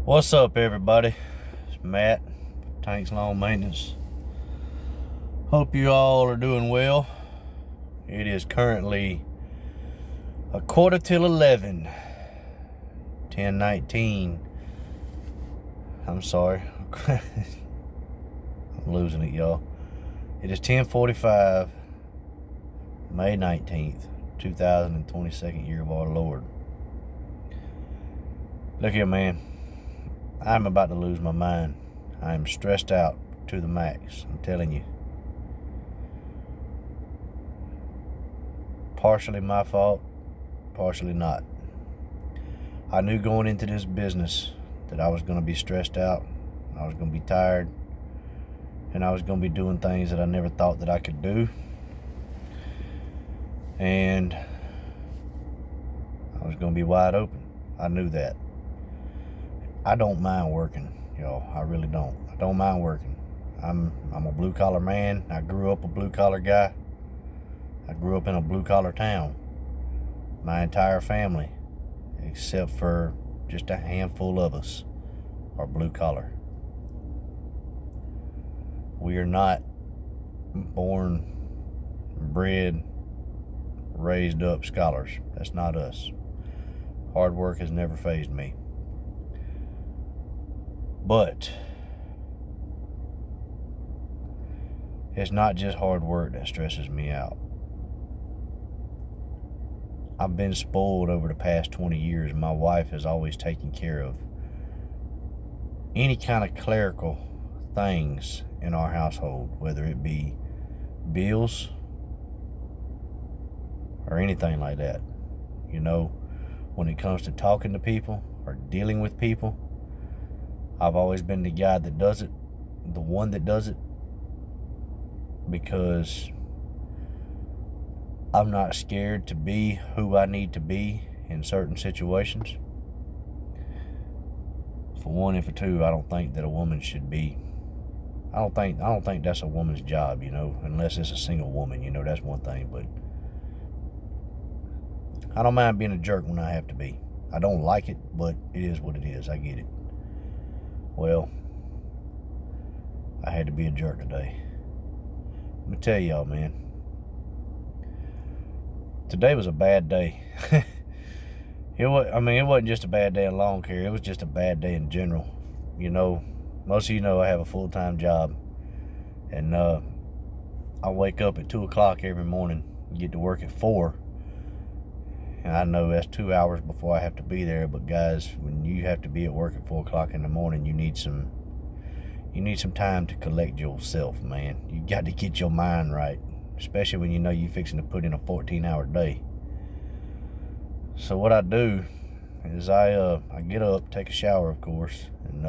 What's up, everybody? It's Matt, Tanks Lawn Maintenance. Hope you all are doing well. It is currently 11:45, 10:19. I'm sorry. I'm losing it, y'all. It is 10:45, May 19th, 2022nd year of our Lord. Look here, man. I'm about to lose my mind. I am stressed out to the max. I'm telling you. Partially my fault, partially not. I knew going into this business that I was going to be stressed out, I was going to be tired, and I was going to be doing things that I never thought that I could do. And I was going to be wide open. I knew that. I don't mind working, y'all. I really don't. I don't mind working. I'm a blue collar man. I grew up a blue collar guy. I grew up in a blue collar town. My entire family, except for just a handful of us, are blue collar. We are not born, bred, raised up scholars. That's not us. Hard work has never fazed me. But it's not just hard work that stresses me out. I've been spoiled over the past 20 years. My wife has always taken care of any kind of clerical things in our household, whether it be bills or anything like that. You know, when it comes to talking to people or dealing with people, I've always been the guy that does it, the one that does it, because I'm not scared to be who I need to be in certain situations. For one, and for two, I don't think that a woman should be. I don't think that's a woman's job, you know, unless it's a single woman, you know, that's one thing. But I don't mind being a jerk when I have to be. I don't like it, but it is what it is. I get it. Well, I had to be a jerk today. Let me tell y'all, man. Today was a bad day. It wasn't just a bad day in lawn care. It was just a bad day in general. You know, most of you know I have a full-time job. And I wake up at 2 o'clock every morning, get to work at 4. And I know that's 2 hours before I have to be there, but guys, when you have to be at work at 4 o'clock in the morning, you need some time to collect yourself, man. You got to get your mind right, especially when you know you're fixing to put in a 14-hour day. So what I do is I get up, take a shower, of course, and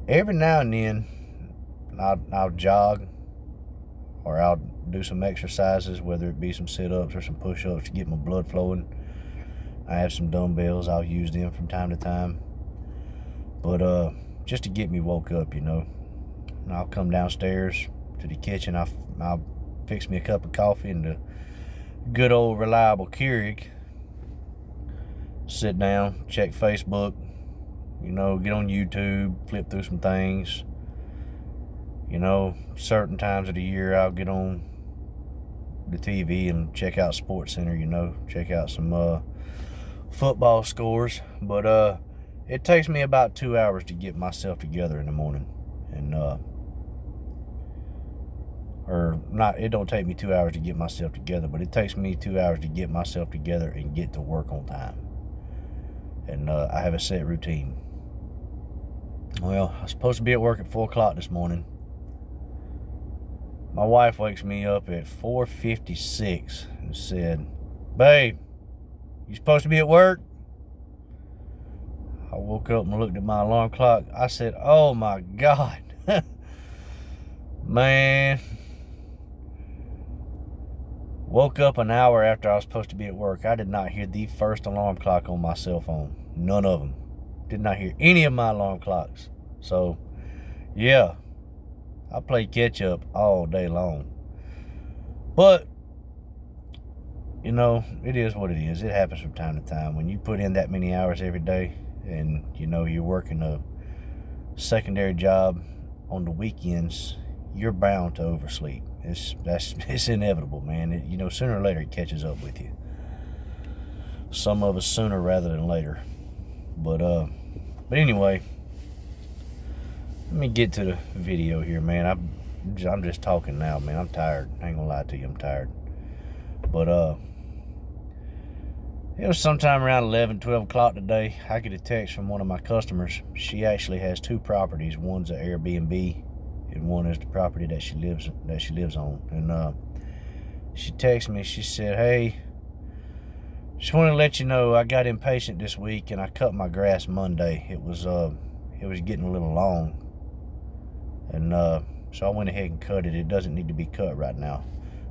every now and then I'll jog, or I'll do some exercises, whether it be some sit-ups or some push-ups to get my blood flowing. I have some dumbbells. I'll use them from time to time. But just to get me woke up, you know. And I'll come downstairs to the kitchen. I'll fix me a cup of coffee and the good old reliable Keurig. Sit down, check Facebook, you know, get on YouTube, flip through some things. You know, certain times of the year I'll get on the TV and check out SportsCenter, you know, check out some football scores. But it takes me about 2 hours to get myself together in the morning. And it don't take me 2 hours to get myself together, but it takes me 2 hours to get myself together and get to work on time. And I have a set routine. Well, I was supposed to be at work at 4 o'clock this morning. My wife wakes me up at 4:56 and said, "Babe, you supposed to be at work?" I woke up and looked at my alarm clock. I said, "Oh my God." Man. Woke up an hour after I was supposed to be at work. I did not hear the first alarm clock on my cell phone. None of them. Did not hear any of my alarm clocks. So, yeah. I play catch up all day long. But, you know, it is what it is. It happens from time to time. When you put in that many hours every day, and you know you're working a secondary job on the weekends, you're bound to oversleep. It's inevitable, man. You know, sooner or later it catches up with you. Some of us sooner rather than later. But anyway, let me get to the video here, man. I'm just talking now, man. I'm tired. I ain't gonna lie to you, I'm tired. But it was sometime around 11, 12 o'clock today. I get a text from one of my customers. She actually has two properties. One's an Airbnb, and one is the property that she lives on. And she texted me. She said, "Hey, just want to let you know I got impatient this week and I cut my grass Monday. It was getting a little long, and so I went ahead and cut it. It doesn't need to be cut right now,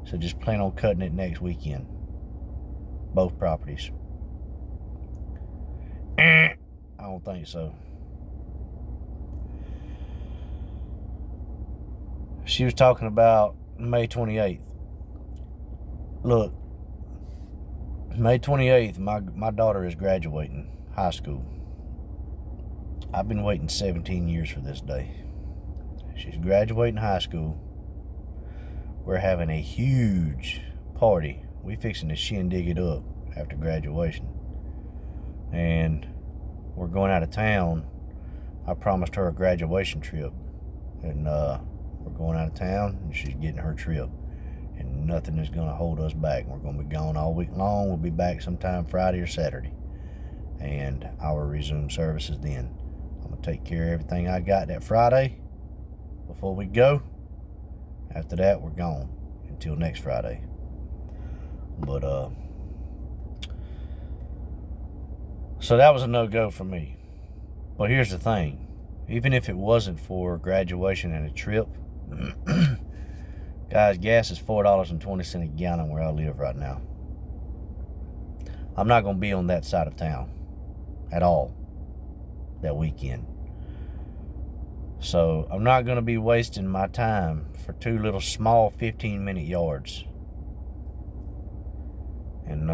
so just plan on cutting it next weekend. Both properties." I don't think so. She was talking about May 28th. Look, May 28th, my daughter is graduating high school. I've been waiting 17 years for this day. She's graduating high school. We're having a huge party. We fixing to shindig it up after graduation. And we're going out of town. I promised her a graduation trip. And we're going out of town, and she's getting her trip. And nothing is going to hold us back. We're going to be gone all week long. We'll be back sometime Friday or Saturday. And I'll resume services then. I'm going to take care of everything I got that Friday before we go. After that, we're gone until next Friday. But, so that was a no-go for me. But here's the thing. Even if it wasn't for graduation and a trip, guys, gas is $4.20 a gallon where I live right now. I'm not going to be on that side of town at all that weekend. So I'm not going to be wasting my time for two little small 15-minute yards. And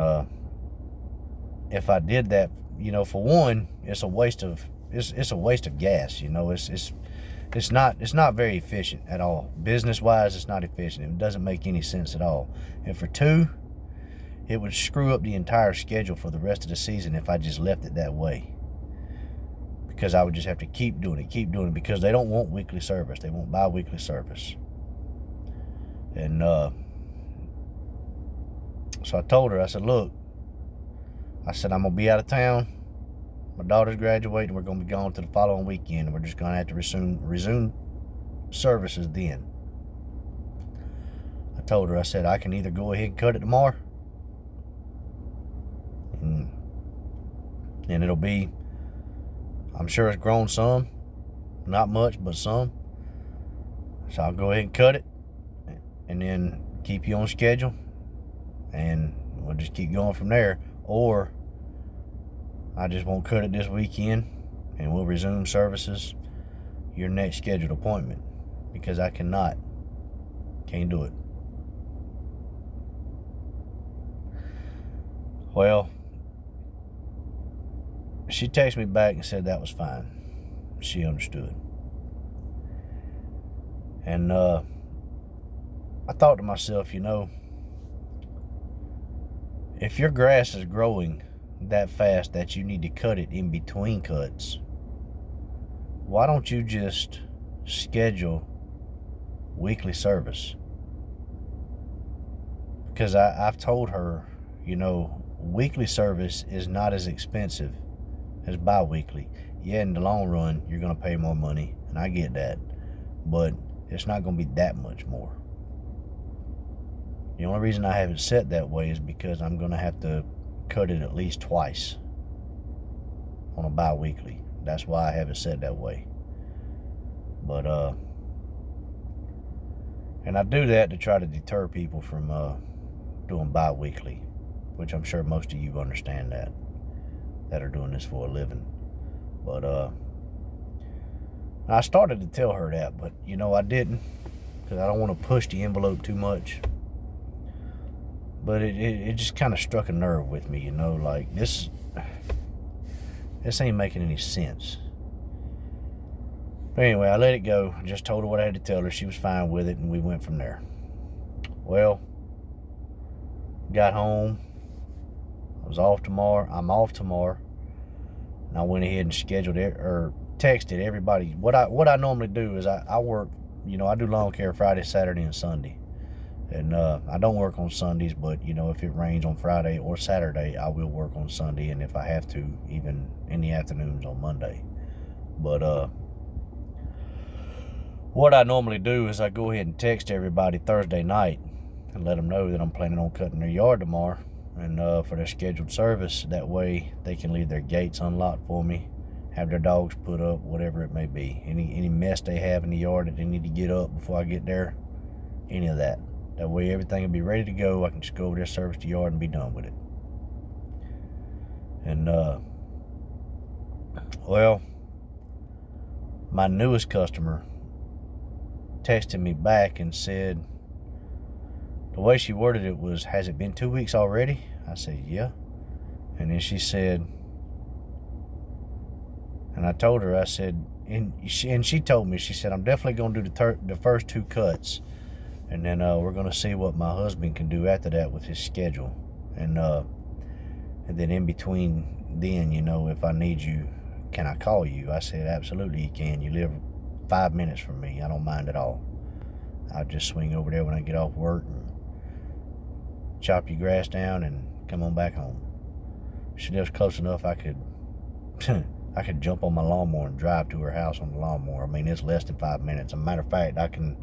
if I did that, you know, for one, it's a waste of gas. You know, it's not very efficient at all. Business-wise, it's not efficient. It doesn't make any sense at all. And for two, it would screw up the entire schedule for the rest of the season if I just left it that way. Because I would just have to keep doing it, because they don't want weekly service. They want bi-weekly service. And so I told her, I said, look, I said, I'm going to be out of town. My daughter's graduating. We're going to be gone to the following weekend. And we're just going to have to resume services then. I told her, I said, I can either go ahead and cut it tomorrow. And it'll be, I'm sure it's grown some. Not much, but some. So I'll go ahead and cut it. And then keep you on schedule. And we'll just keep going from there. Or I just won't cut it this weekend, and we'll resume services your next scheduled appointment, because I can't do it. Well, she texted me back and said that was fine. She understood. And I thought to myself, you know, if your grass is growing that fast that you need to cut it in between cuts, why don't you just schedule weekly service? Because I've told her, you know, weekly service is not as expensive as bi-weekly. Yeah, in the long run, you're going to pay more money, and I get that. But it's not going to be that much more. The only reason I have it set that way is because I'm going to have to cut it at least twice on a bi-weekly. That's why I have it set that way. But, and I do that to try to deter people from doing bi-weekly, which I'm sure most of you understand that are doing this for a living. But, I started to tell her that, but, you know, I didn't, because I don't want to push the envelope too much. But it just kind of struck a nerve with me, you know, like this This ain't making any sense. But anyway, I let it go. Just told her what I had to tell her. She was fine with it, and we went from there. Well, got home. I was off tomorrow. I'm off tomorrow. And I went ahead and scheduled it, or texted everybody. What I normally do is I work, I do lawn care Friday, Saturday, and Sunday. And I don't work on Sundays, but, if it rains on Friday or Saturday, I will work on Sunday, and if I have to, even in the afternoons on Monday. But what I normally do is I go ahead and text everybody Thursday night and let them know that I'm planning on cutting their yard tomorrow, and for their scheduled service. That way they can leave their gates unlocked for me, have their dogs put up, whatever it may be. Any mess they have in the yard that they need to get up before I get there, any of that. That way everything will be ready to go. I can just go over there, service the yard, and be done with it. And, well, my newest customer texted me back and said, the way she worded it was, has it been 2 weeks already? I said, yeah. And then she said, and I told her, I said, and she told me, she said, I'm definitely going to do the first 2 cuts. And then we're going to see what my husband can do after that with his schedule. And then in between then, if I need you, can I call you? I said, absolutely you can. You live 5 minutes from me. I don't mind at all. I'll just swing over there when I get off work and chop your grass down and come on back home. She lives close enough I could I could jump on my lawnmower and drive to her house on the lawnmower. I mean, it's less than 5 minutes. As a matter of fact, I can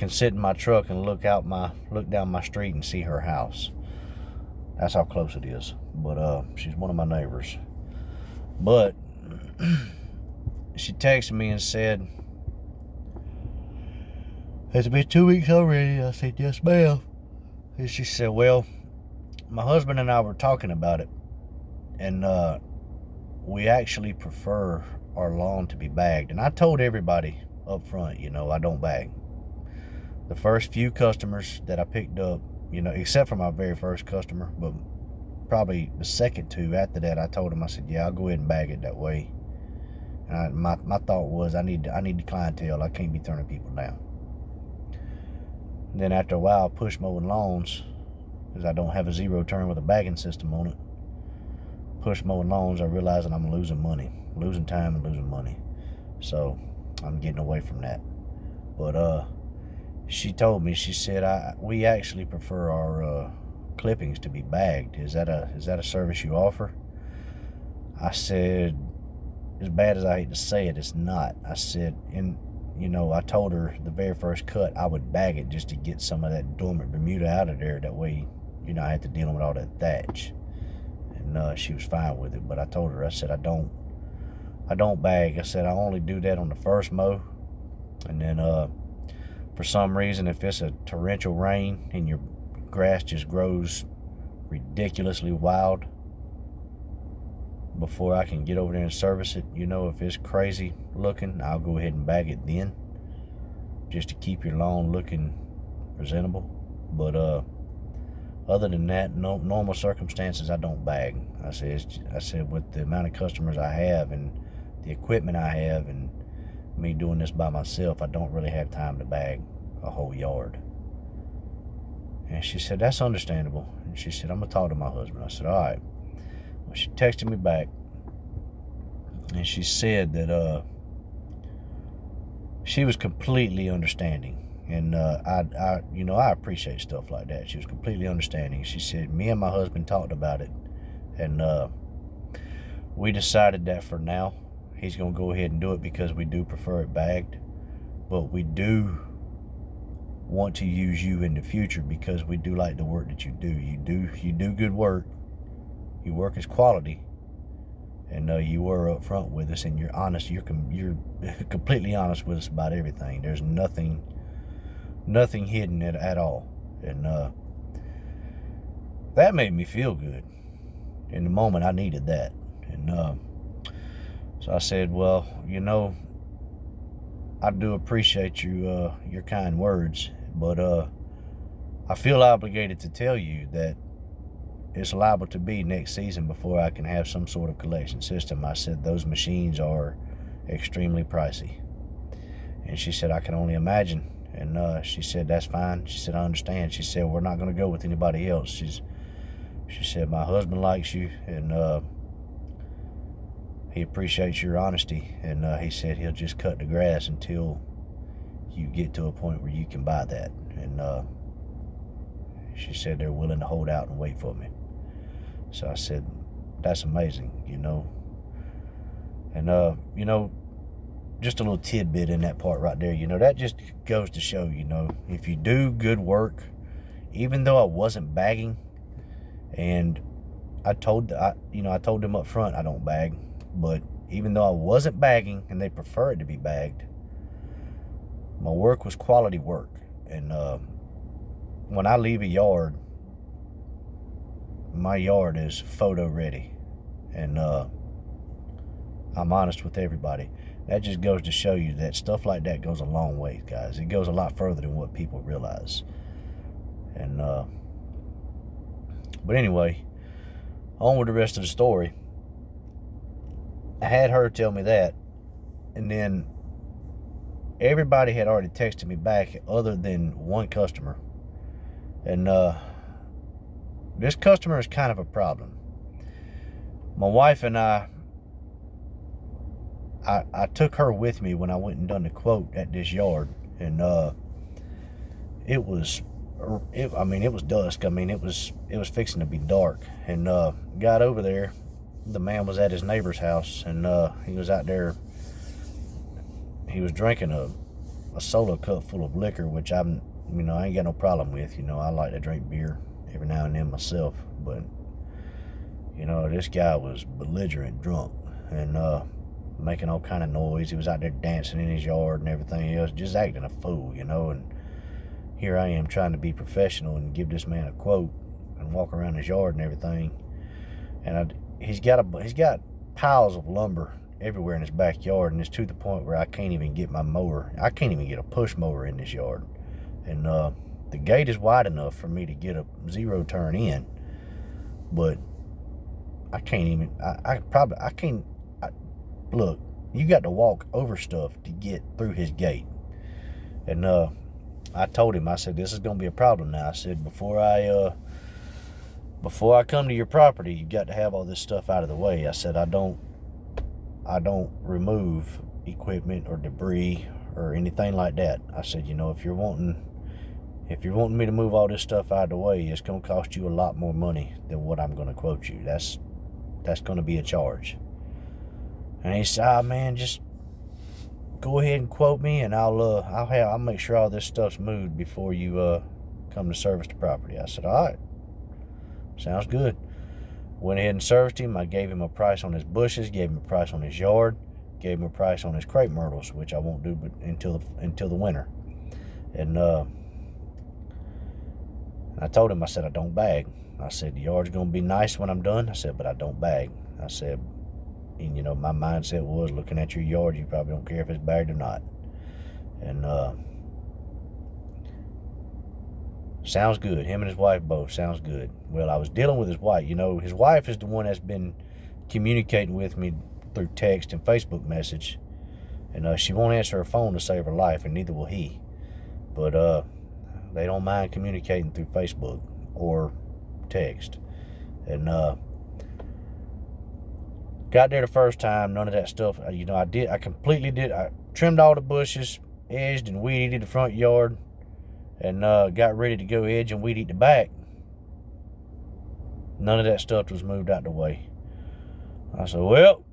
sit in my truck and look down my street and see her house. That's how close it is. But she's one of my neighbors. But she texted me and said, has it been 2 weeks already? I said, yes, ma'am. And she said, well, my husband and I were talking about it, and we actually prefer our lawn to be bagged. And I told everybody up front, I don't bag. The first few customers that I picked up, except for my very first customer, but probably the second 2 after that, I told them, I said, yeah, I'll go ahead and bag it that way. And my thought was, I need the clientele. I can't be turning people down. And then after a while, push mowing lawns, because I don't have a zero turn with a bagging system on it. Push mowing lawns, I realized that I'm losing money, losing time and losing money. So I'm getting away from that. But she told me, she said, we actually prefer our clippings to be bagged. Is that a service you offer? I said, as bad as I hate to say it, it's not. I said, I told her the very first cut I would bag it just to get some of that dormant Bermuda out of there. That way, I had to deal with all that thatch. And she was fine with it. But I told her, I said, I don't bag. I said, I only do that on the first mow. And then for some reason, if it's a torrential rain and your grass just grows ridiculously wild, before I can get over there and service it, if it's crazy looking, I'll go ahead and bag it then, just to keep your lawn looking presentable. But other than that, no normal circumstances, I don't bag. I said with the amount of customers I have and the equipment I have and me doing this by myself, I don't really have time to bag a whole yard. And she said, that's understandable. And she said, I'm gonna talk to my husband. I said, all right. Well, she texted me back, and she said that she was completely understanding. And I appreciate stuff like that. She was completely understanding. She said, me and my husband talked about it, and we decided that for now, he's going to go ahead and do it because we do prefer it bagged. But we do want to use you in the future because we do like the work that you do. You do good work. Your work is quality. And you were up front with us, and you're honest. You're completely honest with us about everything. There's nothing hidden at all. And that made me feel good. In the moment, I needed that. And so I said, well, I do appreciate your kind words, but I feel obligated to tell you that it's liable to be next season before I can have some sort of collection system. I said, those machines are extremely pricey. And she said, I can only imagine. And she said, that's fine. She said, I understand. She said, we're not going to go with anybody else. She said, my husband likes you, and he appreciates your honesty. And he said he'll just cut the grass until you get to a point where you can buy that. And she said they're willing to hold out and wait for me. So I said, that's amazing, you know. And, you know, just a little tidbit in that part right there, you know, that just goes to show, you know, if you do good work, even though I wasn't bagging, and I told them up front I don't bag, but even though I wasn't bagging and they prefer it to be bagged, my work was quality work. And when I leave a yard, my yard is photo ready, and I'm honest with everybody. That just goes to show you that stuff like that goes a long way, guys. It goes a lot further than what people realize. And but anyway, on with the rest of the story. I had her tell me that, and then everybody had already texted me back other than one customer. And this customer is kind of a problem. My wife and I took her with me when I went and done the quote at this yard, and it was dusk. I mean, it was fixing to be dark, and got over there. The man was at his neighbor's house, and he was out there. He was drinking a solo cup full of liquor, which I ain't got no problem with. You know, I like to drink beer every now and then myself, but you know, this guy was belligerent drunk, and making all kind of noise. He was out there dancing in his yard and everything. He was just acting a fool, you know. And here I am trying to be professional and give this man a quote and walk around his yard and everything. And he's got piles of lumber everywhere in his backyard, and it's to the point where I can't even get my mower. I can't even get a push mower in this yard. And the gate is wide enough for me to get a zero turn in, but I can't even. I can't. Look, you got to walk over stuff to get through his gate. And I told him, I said, this is going to be a problem now. I said, before I come to your property, you got to have all this stuff out of the way. I said, I don't remove equipment or debris or anything like that. I said, you know, if you're wanting me to move all this stuff out of the way, it's going to cost you a lot more money than what I'm going to quote you. That's going to be a charge. And he said, man, just go ahead and quote me, and I'll make sure all this stuff's moved before you come to service the property. I said, all right, sounds good. Went ahead and serviced him. I gave him a price on his bushes, gave him a price on his yard, gave him a price on his crepe myrtles, which I won't do but until the winter. And I told him, I said, I don't bag. I said, the yard's gonna be nice when I'm done. I said, but I don't bag. I said, and you know, my mindset was, looking at your yard, you probably don't care if it's bagged or not. And sounds good. Him and his wife both, sounds good. Well, I was dealing with his wife. You know, his wife is the one that's been communicating with me through text and Facebook message. And she won't answer her phone to save her life, and neither will he. But they don't mind communicating through Facebook or text. And got there the first time, none of that stuff. You know, I trimmed all the bushes, edged and weed eated the front yard, and got ready to go edge and weed eat the back. None of that stuff was moved out the way. I said, well,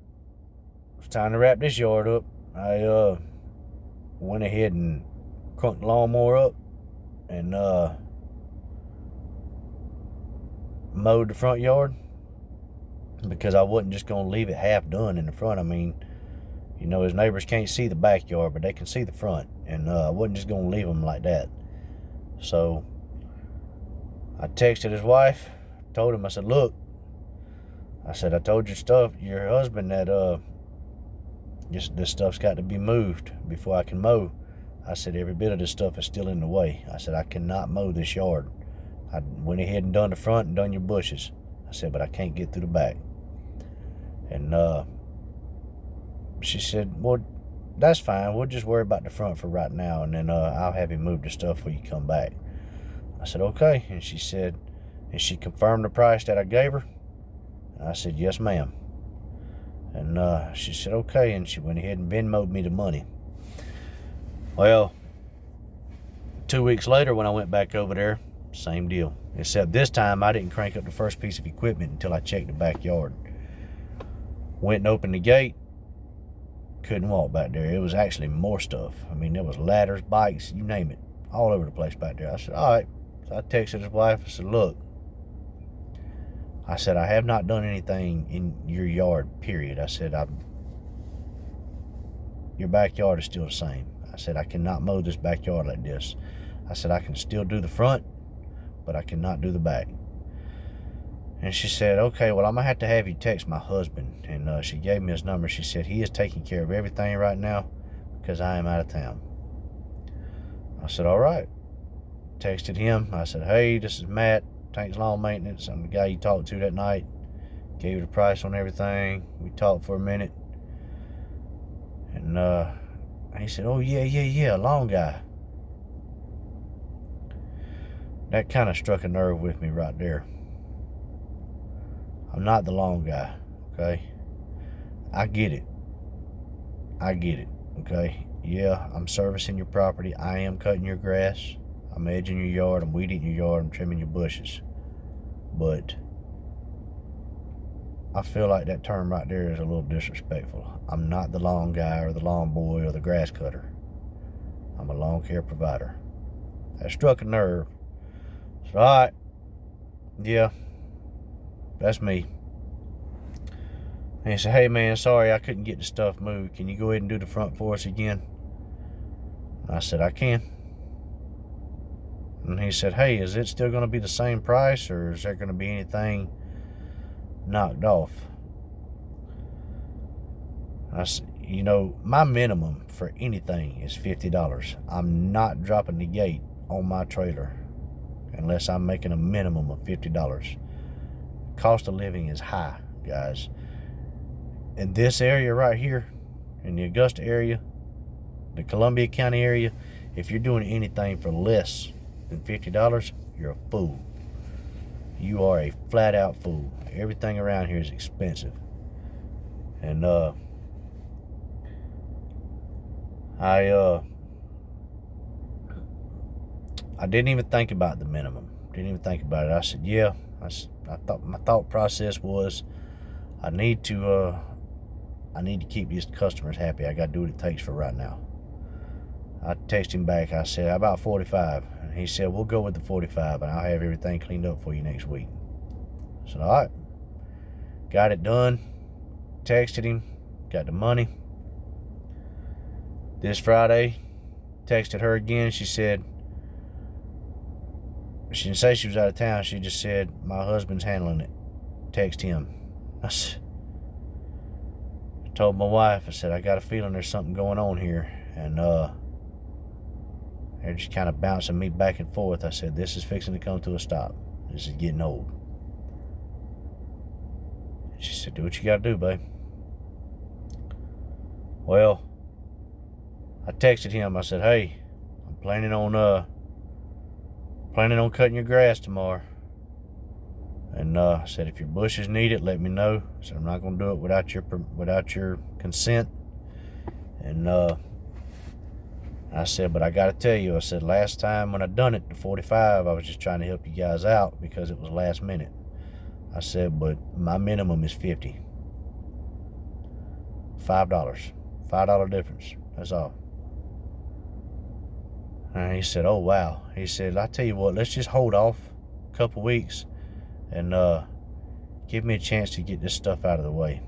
it's time to wrap this yard up. I went ahead and crunked the lawnmower up and mowed the front yard, because I wasn't just going to leave it half done in the front. I mean, you know, his neighbors can't see the backyard, but they can see the front. And I wasn't just going to leave them like that. So I texted his wife, told him, I said, look, I said, I told your husband that this stuff's got to be moved before I can mow. I said, every bit of this stuff is still in the way. I said, I cannot mow this yard. I went ahead and done the front and done your bushes. said, but I can't get through the back. And she said, well, that's fine. We'll just worry about the front for right now, and then I'll have you move the stuff when you come back. I said, okay. And she said, and she confirmed the price that I gave her. And I said, yes, ma'am. And she said, okay. And she went ahead and Venmo'd me the money. Well, 2 weeks later when I went back over there, same deal. Except this time I didn't crank up the first piece of equipment until I checked the backyard. Went and opened the gate. Couldn't walk back there. It was actually more stuff. I mean, there was ladders, bikes, you name it, all over the place back there. I said, all right. So I texted his wife. I said, look, I said, I have not done anything in your yard, period. I said, your backyard is still the same. I said, I cannot mow this backyard like this. I said, I can still do the front, but I cannot do the back. And she said, okay, well, I'm going to have you text my husband. And she gave me his number. She said, he is taking care of everything right now because I am out of town. I said, all right. Texted him. I said, hey, this is Matt, Tank's Lawn Maintenance. I'm the guy you talked to that night. Gave you the price on everything. We talked for a minute. And he said, oh, yeah, lawn guy. That kind of struck a nerve with me right there. I'm not the lawn guy, okay? I get it, okay? Yeah, I'm servicing your property. I am cutting your grass. I'm edging your yard. I'm weeding your yard. I'm trimming your bushes. But I feel like that term right there is a little disrespectful. I'm not the lawn guy or the lawn boy or the grass cutter. I'm a lawn care provider. That struck a nerve. So, all right, yeah, that's me. And he said, hey, man, sorry I couldn't get the stuff moved. Can you go ahead and do the front for us again? I said, I can. And he said, hey, is it still going to be the same price, or is there going to be anything knocked off? I said, you know, my minimum for anything is $50. I'm not dropping the gate on my trailer unless I'm making a minimum of $50. Cost of living is high, guys. In this area right here, in the Augusta area, the Columbia County area, if you're doing anything for less than $50, you're a fool. You are a flat out fool. Everything around here is expensive. And I didn't even think about the minimum. Didn't even think about it. I said, yeah. I thought my thought process was, I need to keep these customers happy. I got to do what it takes for right now. I texted him back. I said, how about 45? And he said, we'll go with the 45, and I'll have everything cleaned up for you next week. I said, all right. Got it done. Texted him. Got the money. This Friday, texted her again. She said, she didn't say she was out of town. She just said, my husband's handling it. Text him. I told my wife, I said, I got a feeling there's something going on here. And they're just kind of bouncing me back and forth. I said, this is fixing to come to a stop. This is getting old. She said, do what you got to do, babe. Well, I texted him. I said, hey, I'm planning on cutting your grass tomorrow. And I said, if your bushes need it, let me know. I said, I'm not going to do it without your consent. And I said, but I got to tell you, I said, last time when I done it, the 45, I was just trying to help you guys out because it was last minute. I said, but my minimum is $50. $5 difference. That's all. And he said, oh, wow. He said, I tell you what, let's just hold off a couple weeks and give me a chance to get this stuff out of the way.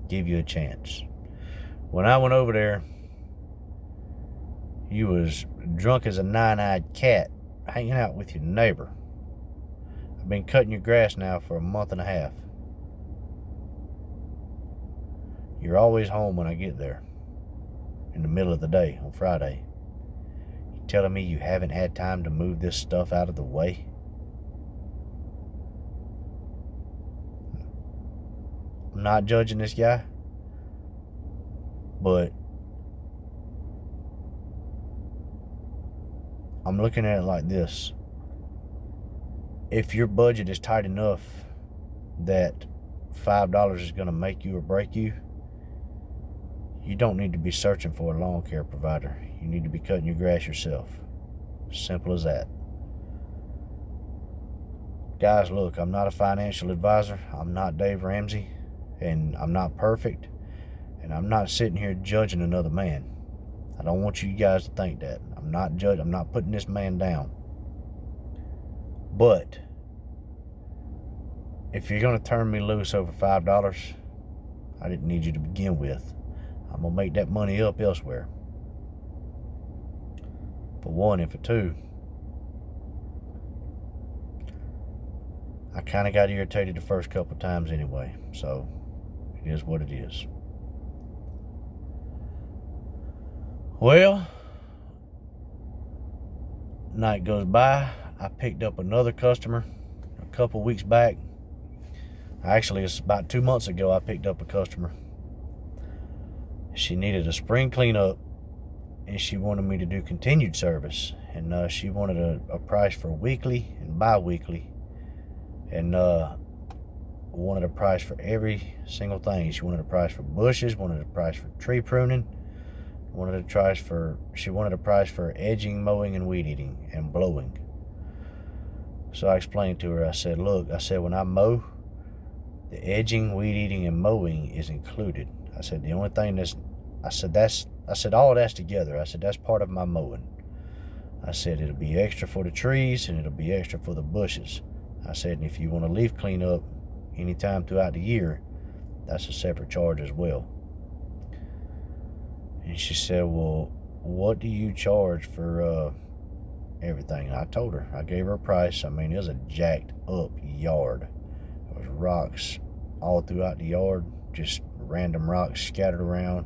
Give you a chance. When I went over there, you was drunk as a nine-eyed cat hanging out with your neighbor. I've been cutting your grass now for a month and a half. You're always home when I get there. In the middle of the day on Friday. You telling me you haven't had time to move this stuff out of the way? I'm not judging this guy, but I'm looking at it like this. If your budget is tight enough that $5 is going to make you or break you, you don't need to be searching for a lawn care provider. You need to be cutting your grass yourself. Simple as that. Guys, look, I'm not a financial advisor. I'm not Dave Ramsey, and I'm not perfect, and I'm not sitting here judging another man. I don't want you guys to think that. I'm not judging. I'm not putting this man down. But if you're going to turn me loose over $5, I didn't need you to begin with. I'm going to make that money up elsewhere. For one, and for two, I kind of got irritated the first couple times anyway. So it is what it is. Well, night goes by. I picked up another customer a couple weeks back. Actually, it's about 2 months ago I picked up a customer. She needed a spring cleanup, and she wanted me to do continued service. And she wanted a price for weekly and bi-weekly. And wanted a price for every single thing. She wanted a price for bushes, wanted a price for tree pruning, she wanted a price for edging, mowing, and weed eating, and blowing. So I explained to her, I said, look, I said, when I mow, the edging, weed eating, and mowing is included. I said, the only thing I said, all that's together. I said, that's part of my mowing. I said, it'll be extra for the trees, and it'll be extra for the bushes. I said, and if you want to leaf clean up anytime throughout the year, that's a separate charge as well. And she said, well, what do you charge for everything? And I told her. I gave her a price. I mean, it was a jacked up yard. There was rocks all throughout the yard, just random rocks scattered around.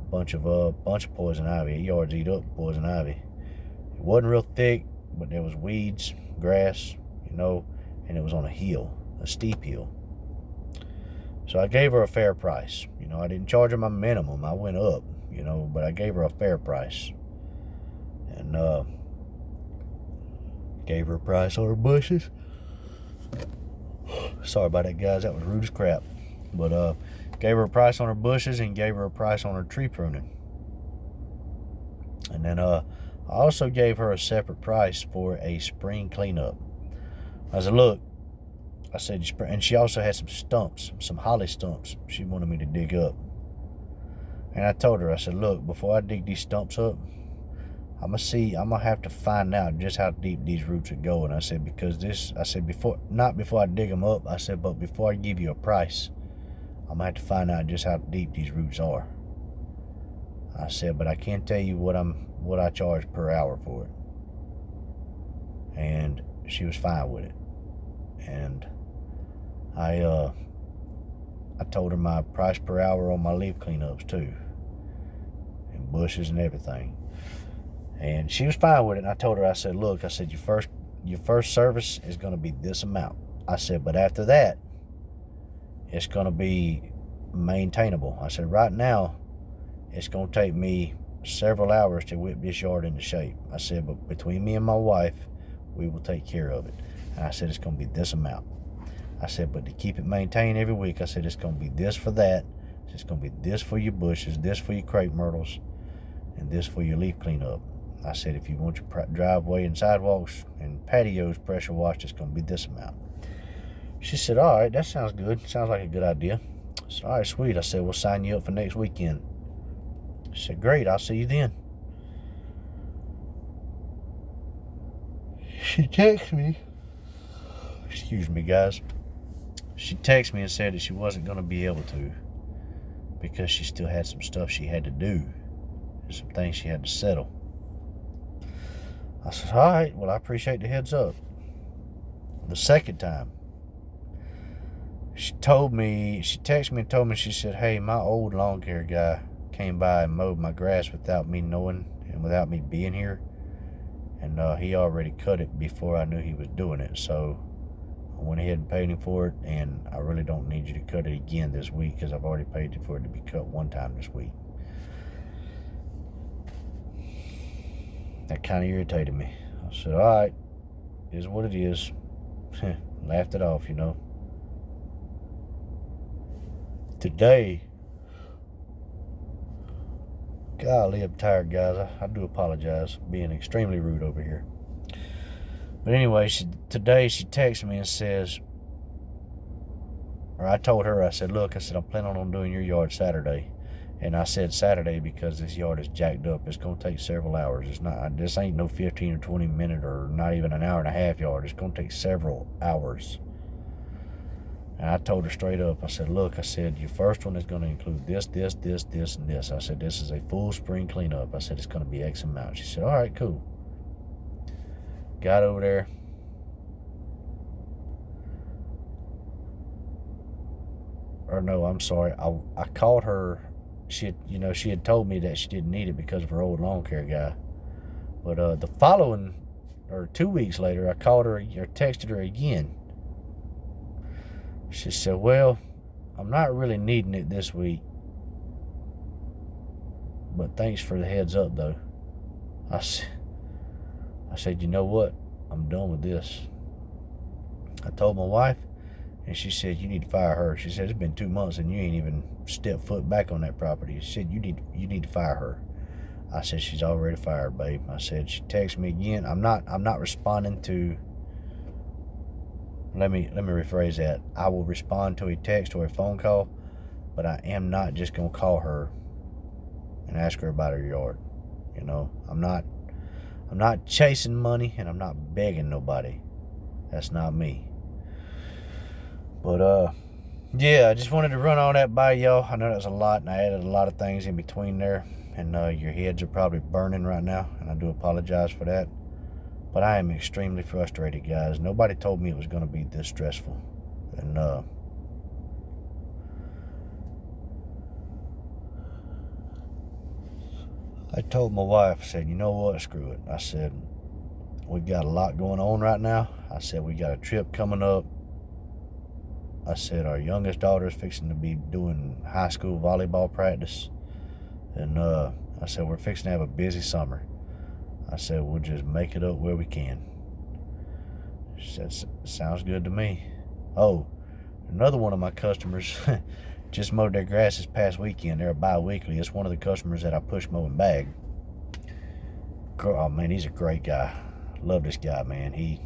A bunch of poison ivy. The yards eat up poison ivy. It wasn't real thick, but there was weeds, grass, and it was on a hill, a steep hill. So I gave her a fair price. I didn't charge her my minimum. I went up, but I gave her a fair price. And gave her a price on her bushes. Sorry about that, guys. That was rude as crap. But gave her a price on her bushes and gave her a price on her tree pruning. And then I also gave her a separate price for a spring cleanup. I said, look, I said, and she also had some stumps, some holly stumps she wanted me to dig up. And I told her, I said, look, before I dig these stumps up, I'm gonna have to find out just how deep these roots are going. I said, not before I dig them up, I said, but before I give you a price, I'm gonna have to find out just how deep these roots are. I said, but I can't tell you what I charge per hour for it. And she was fine with it. And I told her my price per hour on my leaf cleanups too, and bushes and everything. And she was fine with it. And I told her, I said, look, I said, your first service is going to be this amount. I said, but after that, it's going to be maintainable. I said, right now, it's going to take me several hours to whip this yard into shape. I said, but between me and my wife, we will take care of it. And I said, it's going to be this amount. I said, but to keep it maintained every week, I said, it's going to be this for that. It's going to be this for your bushes, this for your crepe myrtles, and this for your leaf cleanup. I said, if you want your driveway and sidewalks and patios pressure washed, it's going to be this amount. She said, all right, that sounds good. Sounds like a good idea. I said, all right, sweet. I said, we'll sign you up for next weekend. She said, great, I'll see you then. She texted me. Excuse me, guys. She texted me and said that she wasn't going to be able to because she still had some stuff she had to do. There's some things she had to settle. I said, all right, well, I appreciate the heads up. The second time, she texted me and told me, she said, hey, my old lawn care guy came by and mowed my grass without me knowing and without me being here. And he already cut it before I knew he was doing it. So I went ahead and paid him for it, and I really don't need you to cut it again this week because I've already paid for it to be cut one time this week. That kind of irritated me. I said, all right, is what it is. Laughed it off, you know. Today, golly, I'm tired, guys. I do apologize for being extremely rude over here. But anyway, today she texted me and says, or I told her, I said, look, I said, I'm planning on doing your yard Saturday. And I said Saturday because this yard is jacked up. It's going to take several hours. This ain't no 15 or 20 minute or not even an hour and a half yard. It's going to take several hours. And I told her straight up, I said, look, I said, your first one is going to include this, this, this, this, and this. I said, this is a full spring cleanup. I said, it's going to be X amount. She said, all right, cool. Got over there. Or no, I'm sorry. I called her. She had told me that she didn't need it because of her old lawn care guy. But the following, or 2 weeks later, I called her or texted her again. She said, well, I'm not really needing it this week, but thanks for the heads up, though. I said, you know what? I'm done with this. I told my wife, and she said, you need to fire her. She said, it's been 2 months and you ain't even stepped foot back on that property. She said, you need to fire her. I said, she's already fired, babe. I said, she texted me again. I'm not responding to, let me rephrase that. I will respond to a text or a phone call, but I am not just going to call her and ask her about her yard. You know, I'm not chasing money, and I'm not begging nobody. That's not me. But yeah, I just wanted to run all that by y'all. I know that was a lot, and I added a lot of things in between there, and your heads are probably burning right now, and I do apologize for that. But I am extremely frustrated, guys. Nobody told me it was going to be this stressful. And I told my wife, I said, you know what, screw it. I said, we've got a lot going on right now. I said, we got a trip coming up. I said, our youngest daughter is fixing to be doing high school volleyball practice. And I said, we're fixing to have a busy summer. I said, we'll just make it up where we can. She said, sounds good to me. Oh, another one of my customers just mowed their grass this past weekend. They're bi-weekly. It's one of the customers that I push mow and bag. Oh, man, he's a great guy. Love this guy, man. He,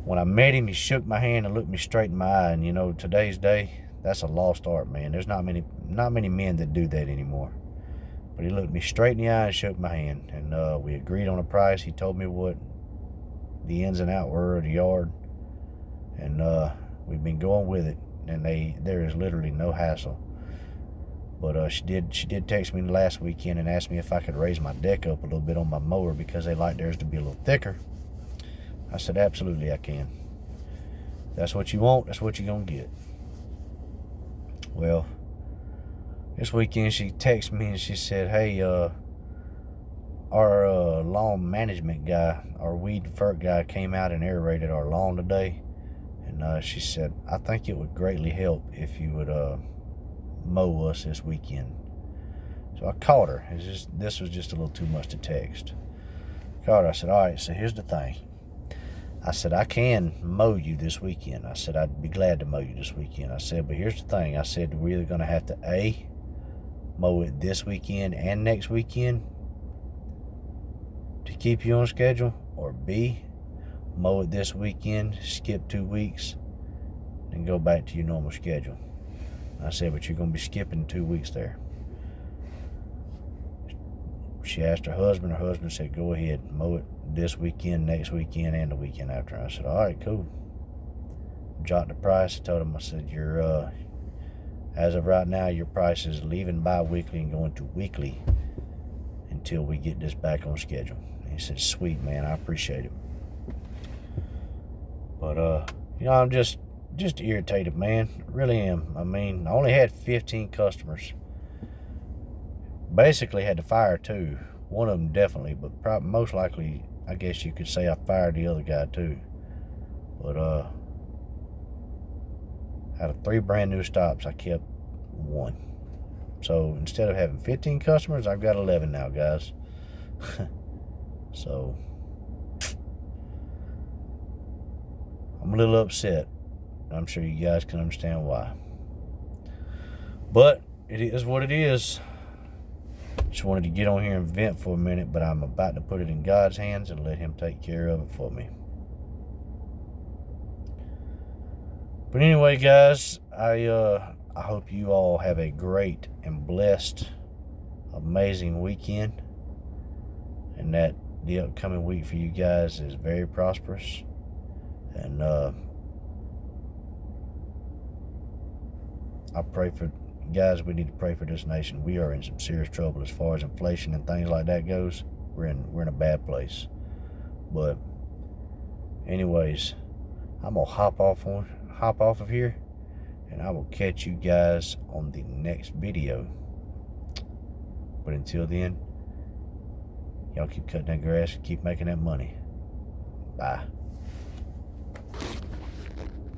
when I met him, he shook my hand and looked me straight in my eye. And, today's day, that's a lost art, man. There's not many men that do that anymore. But he looked me straight in the eye and shook my hand. And we agreed on a price. He told me what the ins and outs were of the yard. And we've been going with it. And there is literally no hassle. But she did text me last weekend and asked me if I could raise my deck up a little bit on my mower because they like theirs to be a little thicker. I said, absolutely I can. That's what you want, that's what you're going to get. Well, this weekend she texted me and she said, hey, our lawn management guy, our weed and fert guy came out and aerated our lawn today. And she said, I think it would greatly help if you would mow us this weekend. So I called her. This was just a little too much to text. Called her. I said, all right, so here's the thing. I said, I can mow you this weekend. I said, I'd be glad to mow you this weekend. I said, but here's the thing. I said, we're either going to have to A, mow it this weekend and next weekend to keep you on schedule, or B, mow it this weekend, skip 2 weeks, and go back to your normal schedule. I said, but you're going to be skipping 2 weeks there. She asked her husband. Her husband said, go ahead, mow it this weekend, next weekend, and the weekend after. I said, all right, cool. Dropped the price. I told him, I said, as of right now, your price is leaving bi-weekly and going to weekly until we get this back on schedule. And he said, sweet, man, I appreciate it. But, I'm just irritated, man. I really am. I mean, I only had 15 customers. Basically had to fire 2. One of them definitely, but probably most likely, I guess you could say I fired the other guy too. But out of 3 brand new stops, I kept 1. So instead of having 15 customers, I've got 11 now, guys. So I'm a little upset. I'm sure you guys can understand why. But it is what it is. Just wanted to get on here and vent for a minute, but I'm about to put it in God's hands and let him take care of it for me. But anyway, guys, I hope you all have a great and blessed, amazing weekend, and that the upcoming week for you guys is very prosperous. And I pray for guys. We need to pray for this nation. We are in some serious trouble as far as inflation and things like that goes. We're in a bad place. But anyways, I'm gonna hop off of here, and I will catch you guys on the next video. But until then, y'all keep cutting that grass and keep making that money. Bye.